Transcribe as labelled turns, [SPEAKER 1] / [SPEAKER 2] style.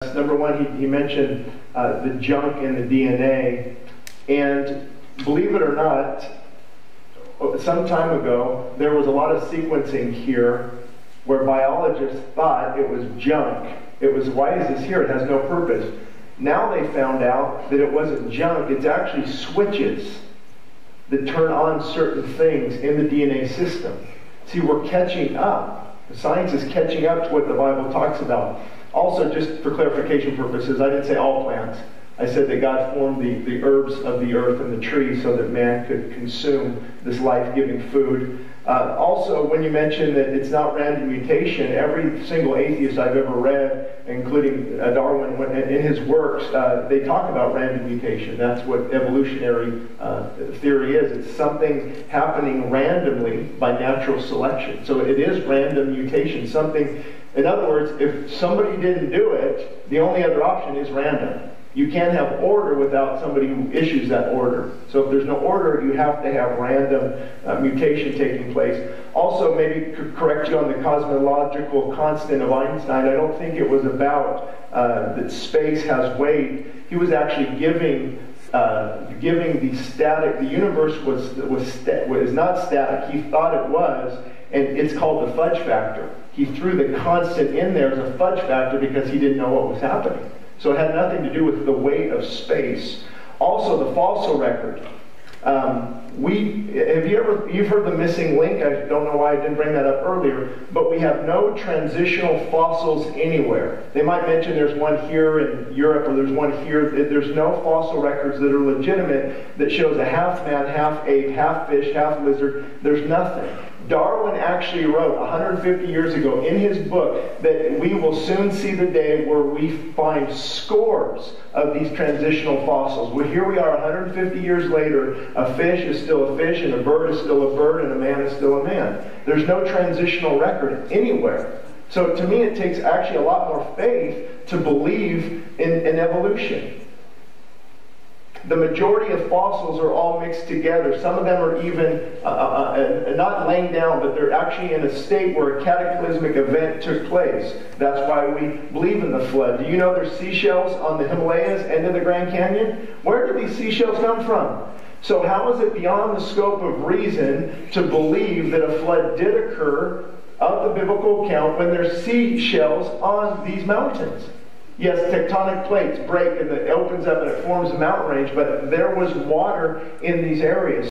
[SPEAKER 1] Number one, he mentioned the junk in the DNA, and believe it or not, some time ago there was a lot of sequencing here where biologists thought it was junk. It was, why is this here? It has no purpose. Now they found out that it wasn't junk, it's actually switches that turn on certain things in the DNA system. See, we're catching up. Science is catching up to what the Bible talks about. Also, just for clarification purposes, I didn't say all plants. I said that God formed the herbs of the earth and the trees so that man could consume this life-giving food. Also, when you mention that it's not random mutation, every single atheist I've ever read, including Darwin, in his works, they talk about random mutation. That's what evolutionary theory is. It's something happening randomly by natural selection. So it is random mutation. Something, in other words, if somebody didn't do it, the only other option is random. You can't have order without somebody who issues that order. So if there's no order, you have to have random mutation taking place. Also, maybe correct you on the cosmological constant of Einstein. I don't think it was about that space has weight. He was actually giving the static. The universe was not static. He thought it was, and it's called the fudge factor. He threw the constant in there as a fudge factor because he didn't know what was happening. So it had nothing to do with the weight of space. Also, the fossil record. You've heard the missing link? I don't know why I didn't bring that up earlier, but we have no transitional fossils anywhere. They might mention there's one here in Europe or there's one here. There's no fossil records that are legitimate that shows a half man, half ape, half fish, half lizard. There's nothing. Darwin actually wrote 150 years ago in his book that we will soon see the day where we find scores of these transitional fossils. Well, here we are 150 years later. A fish is still a fish, and a bird is still a bird, and a man is still a man. There's no transitional record anywhere. So to me, it takes actually a lot more faith to believe in evolution. The majority of fossils are all mixed together. Some of them are even not laying down, but they're actually in a state where a cataclysmic event took place. That's why we believe in the flood. Do you know there's seashells on the Himalayas and in the Grand Canyon? Where did these seashells come from? So how is it beyond the scope of reason to believe that a flood did occur of the biblical account when there's seashells on these mountains? Yes, tectonic plates break and it opens up and it forms a mountain range, but there was water in these areas.